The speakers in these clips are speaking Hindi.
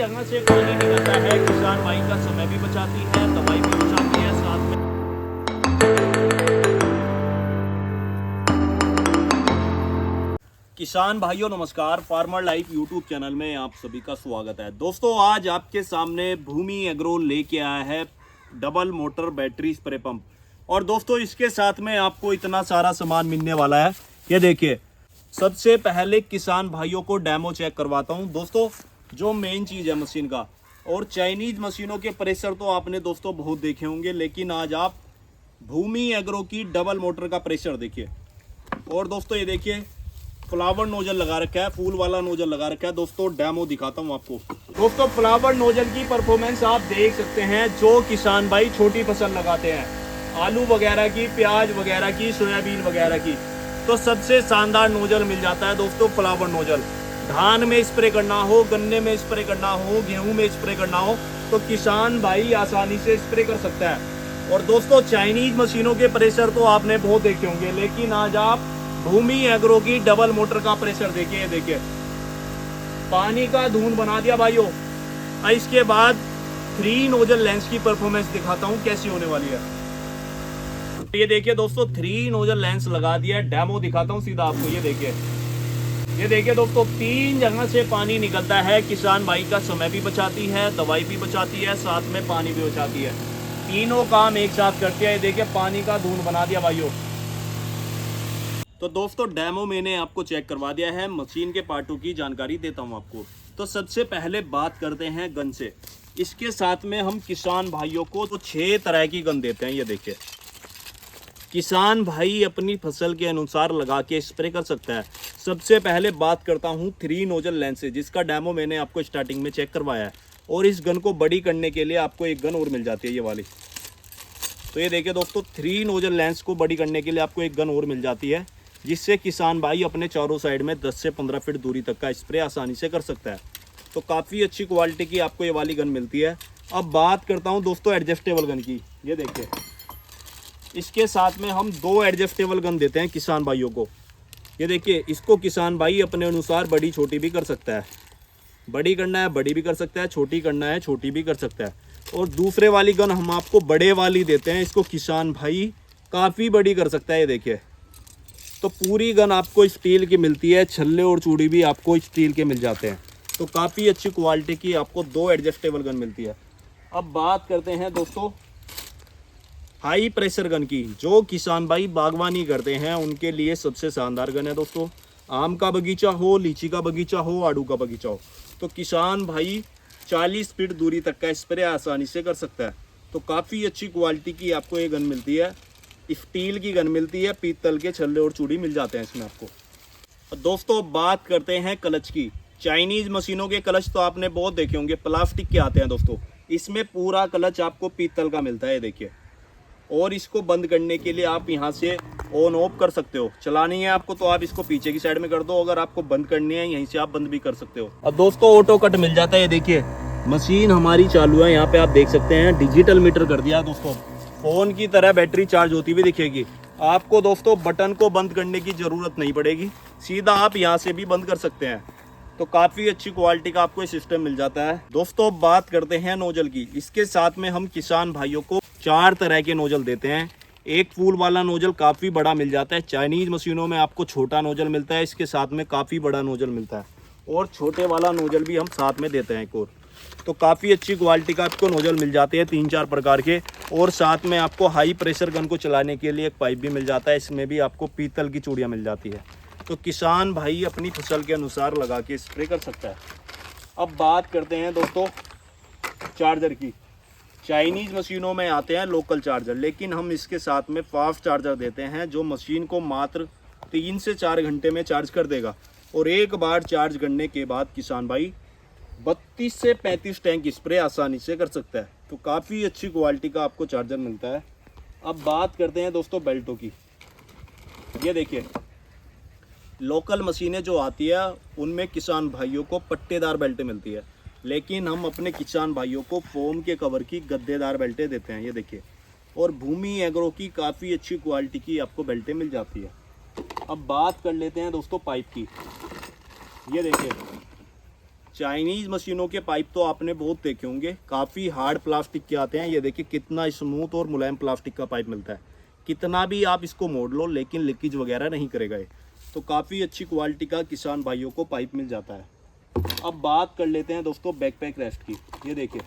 जगह से पानी निकलता है, किसान भाई का समय भी बचाती है, दवाई भी बचाती है, साथ में किसान भाइयों नमस्कार। फार्मर लाइफ यूट्यूब चैनल में आप सभी का स्वागत है। दोस्तों आज आपके सामने भूमि एग्रो लेके आया है double motor battery spray pump. और दोस्तों इसके साथ में आपको इतना सारा सामान मिलने वाला है। ये देखिए, सबसे पहले किसान भाइयों को डेमो चेक करवाता हूँ। दोस्तों जो मेन चीज़ है मशीन का, और चाइनीज मशीनों के प्रेशर तो आपने दोस्तों बहुत देखे होंगे, लेकिन आज आप भूमि एग्रो की डबल मोटर का प्रेशर देखिए। और दोस्तों ये देखिए, फ्लावर नोजल लगा रखा है, फूल वाला नोजल लगा रखा है। दोस्तों डेमो दिखाता हूँ आपको। दोस्तों फ्लावर नोजल की परफॉर्मेंस आप देख सकते हैं। जो किसान भाई छोटी फसल लगाते हैं, आलू वगैरह की, प्याज वगैरह की, सोयाबीन वगैरह की, तो सबसे शानदार नोजल मिल जाता है दोस्तों फ्लावर नोजल। धान में स्प्रे करना हो, गन्ने में स्प्रे करना हो, गेहूं में स्प्रे करना हो, तो किसान भाई आसानी से स्प्रे कर सकता है। और दोस्तों चाइनीज मशीनों के प्रेशर तो आपने बहुत देखे होंगे, लेकिन आज आप भूमि एग्रो की डबल मोटर का प्रेशर देखिए। देखिए पानी का धून बना दिया भाइयों। इसके बाद 3 नोजल लेंस की परफॉर्मेंस दिखाता हूं कैसी होने वाली है। ये देखिए दोस्तों, 3 नोजल लेंस लगा दिया है। डेमो दिखाता हूं सीधा आपको। ये देखिए दोस्तों, 3 जगह से पानी निकलता है। किसान भाई का समय भी बचाती है, दवाई भी बचाती है, साथ में पानी भी बचाती है। तीनों काम एक साथ करती है। ये देखिए पानी का धून बना दिया भाइयों। तो दोस्तों डेमो मैंने आपको चेक करवा दिया है। मशीन के पार्टों की जानकारी देता हूं आपको। तो सबसे पहले बात करते हैं गन से। इसके साथ में हम किसान भाइयों को तो 6 तरह की गन देते हैं। ये देखिए, किसान भाई अपनी फसल के अनुसार लगा के स्प्रे कर सकता है। सबसे पहले बात करता हूं 3 नोजल लेंस से, जिसका डेमो मैंने आपको स्टार्टिंग में चेक करवाया है। और इस गन को बड़ी करने के लिए आपको एक गन और मिल जाती है, ये वाली। तो ये देखिए दोस्तों, 3 नोजल लेंस को बड़ी करने के लिए आपको एक गन और मिल जाती है, जिससे किसान भाई अपने चारों साइड में 10 से 15 फीट दूरी तक का स्प्रे आसानी से कर सकता है। तो काफ़ी अच्छी क्वालिटी की आपको ये वाली गन मिलती है। अब बात करता हूं दोस्तों एडजस्टेबल गन की। ये देखिए, इसके साथ में हम 2 एडजस्टेबल गन देते हैं किसान भाइयों को। ये देखिए, इसको किसान भाई अपने अनुसार बड़ी छोटी भी कर सकता है। बड़ी करना है बड़ी भी कर सकता है, छोटी करना है छोटी भी कर सकता है। और दूसरे वाली गन हम आपको बड़े वाली देते हैं। इसको किसान भाई काफ़ी बड़ी कर सकता है। ये देखिए, तो पूरी गन आपको स्टील की मिलती है। छल्ले और चूड़ी भी आपको स्टील के मिल जाते हैं। तो काफ़ी अच्छी क्वालिटी की आपको 2 एडजस्टेबल गन मिलती है। अब बात करते हैं दोस्तों हाई प्रेशर गन की। जो किसान भाई बागवानी करते हैं उनके लिए सबसे शानदार गन है दोस्तों। आम का बगीचा हो, लीची का बगीचा हो, आड़ू का बगीचा हो, तो किसान भाई 40 फीट दूरी तक का स्प्रे आसानी से कर सकता है। तो काफ़ी अच्छी क्वालिटी की आपको ये गन मिलती है। स्टील की गन मिलती है, पीतल के छल्ले और चूड़ी मिल जाते हैं इसमें आपको। और दोस्तों बात करते हैं क्लच की। चाइनीज मशीनों के क्लच तो आपने बहुत देखे होंगे, प्लास्टिक के आते हैं दोस्तों। इसमें पूरा क्लच आपको पीतल का मिलता है, देखिए। और इसको बंद करने के लिए आप यहाँ से ऑन ऑफ कर सकते हो। चलानी है आपको तो आप इसको पीछे की साइड में कर दो, अगर आपको बंद करनी है यहीं से आप बंद भी कर सकते हो। अब दोस्तों ऑटो कट मिल जाता है। ये देखिए मशीन हमारी चालू है, यहाँ पे आप देख सकते हैं डिजिटल मीटर कर दिया दोस्तों। फोन की तरह बैटरी चार्ज होती हुई दिखेगी आपको दोस्तों। बटन को बंद करने की जरूरत नहीं पड़ेगी, सीधा आप यहाँ से भी बंद कर सकते हैं। तो काफ़ी अच्छी क्वालिटी का आपको सिस्टम मिल जाता है। दोस्तों बात करते हैं नोजल की। इसके साथ में हम किसान भाइयों को 4 तरह के नोजल देते हैं। एक फूल वाला नोजल काफ़ी बड़ा मिल जाता है। चाइनीज मशीनों में आपको छोटा नोजल मिलता है, इसके साथ में काफ़ी बड़ा नोजल मिलता है। और छोटे वाला नोजल भी हम साथ में देते हैं एक और। तो काफ़ी अच्छी क्वालिटी का आपको नोजल मिल जाते हैं 3-4 प्रकार के। और साथ में आपको हाई प्रेशर गन को चलाने के लिए एक पाइप भी मिल जाता है। इसमें भी आपको पीतल की चूड़ियाँ मिल जाती है। तो किसान भाई अपनी फसल के अनुसार लगा के स्प्रे कर सकता है। अब बात करते हैं दोस्तों चार्जर की। चाइनीज मशीनों में आते हैं लोकल चार्जर, लेकिन हम इसके साथ में फास्ट चार्जर देते हैं, जो मशीन को मात्र 3 से 4 घंटे में चार्ज कर देगा। और एक बार चार्ज करने के बाद किसान भाई 32 से 35 टैंक स्प्रे आसानी से कर सकता है। तो काफ़ी अच्छी क्वालिटी का आपको चार्जर मिलता है। अब बात करते हैं दोस्तों बेल्टों की। ये देखिए, लोकल मशीनें जो आती है उनमें किसान भाइयों को पट्टेदार बेल्टें मिलती है, लेकिन हम अपने किसान भाइयों को फोम के कवर की गद्देदार बेल्टें देते हैं। ये देखिए, और भूमि एग्रो की काफ़ी अच्छी क्वालिटी की आपको बेल्टें मिल जाती है। अब बात कर लेते हैं दोस्तों पाइप की। ये देखिए, चाइनीज़ मशीनों के पाइप तो आपने बहुत देखे होंगे, काफ़ी हार्ड प्लास्टिक के आते हैं। ये देखिए कितना स्मूथ और मुलायम प्लास्टिक का पाइप मिलता है। कितना भी आप इसको मोड़ लो लेकिन लीकेज वगैरह नहीं करेगा ये। तो काफ़ी अच्छी क्वालिटी का किसान भाइयों को पाइप मिल जाता है। अब बात कर लेते हैं दोस्तों बैकपैक रेस्ट की। ये देखिए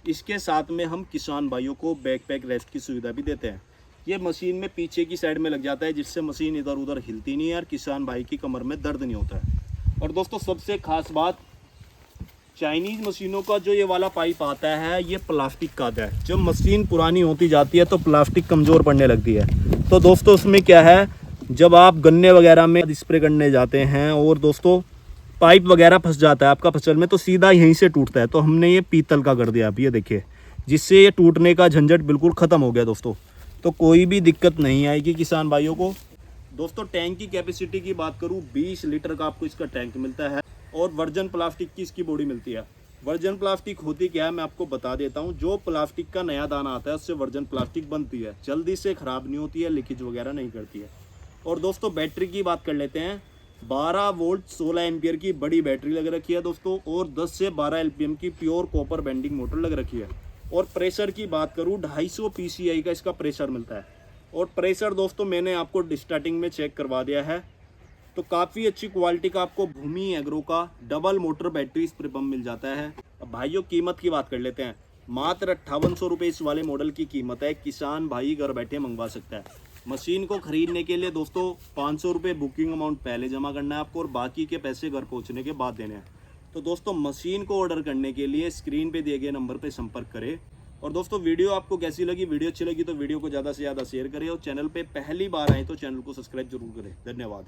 इसके साथ में हम किसान भाइयों को बैकपैक रेस्ट की सुविधा भी देते हैं। ये मशीन में पीछे की साइड में लग जाता है, जिससे मशीन इधर उधर हिलती नहीं है और किसान भाई की कमर में दर्द नहीं होता है। और दोस्तों सबसे खास बात, चाइनीज़ मशीनों का जो ये वाला पाइप आता है ये प्लास्टिक का आता है। जब मशीन पुरानी होती जाती है तो प्लास्टिक कमज़ोर पड़ने लगती है। तो दोस्तों उसमें क्या है, जब आप गन्ने वगैरह में स्प्रे करने जाते हैं और दोस्तों पाइप वगैरह फंस जाता है आपका फसल में, तो सीधा यहीं से टूटता है। तो हमने ये पीतल का कर दिया आप ये देखिए, जिससे ये टूटने का झंझट बिल्कुल ख़त्म हो गया दोस्तों। तो कोई भी दिक्कत नहीं आएगी किसान भाइयों को। दोस्तों टैंक की कैपेसिटी की बात करूँ, 20 लीटर का आपको इसका टैंक मिलता है और वर्जन प्लास्टिक की इसकी बॉडी मिलती है। वर्जन प्लास्टिक होती क्या है मैं आपको बता देता हूँ। जो प्लास्टिक का नया दाना आता है उससे वर्जन प्लास्टिक बनती है, जल्दी से ख़राब नहीं होती है, लीकेज वगैरह नहीं करती है। और दोस्तों बैटरी की बात कर लेते हैं। 12 वोल्ट 16 एम्पियर की बड़ी बैटरी लग रखी है दोस्तों, और 10 से 12 एलपीएम की प्योर कॉपर बेंडिंग मोटर लग रखी है। और प्रेशर की बात करूँ 250 पीसीआई का इसका प्रेशर मिलता है। और प्रेशर दोस्तों मैंने आपको स्टार्टिंग में चेक करवा दिया है। तो काफ़ी अच्छी क्वालिटी का आपको भूमि एग्रो का double motor battery spray pump मिल जाता है। अब भाइयों कीमत की बात कर लेते हैं। मात्र 5800 रुपये इस वाले मॉडल की कीमत है। किसान भाई घर बैठे मंगवा सकता है। मशीन को खरीदने के लिए दोस्तों 500 रुपये बुकिंग अमाउंट पहले जमा करना है आपको और बाकी के पैसे घर पहुंचने के बाद देने हैं। तो दोस्तों मशीन को ऑर्डर करने के लिए स्क्रीन पे दिए गए नंबर पे संपर्क करें। और दोस्तों वीडियो आपको कैसी लगी, वीडियो अच्छी लगी तो वीडियो को ज़्यादा से ज़्यादा शेयर करें और चैनल पे पहली बार आए तो चैनल को सब्सक्राइब जरूर करें। धन्यवाद।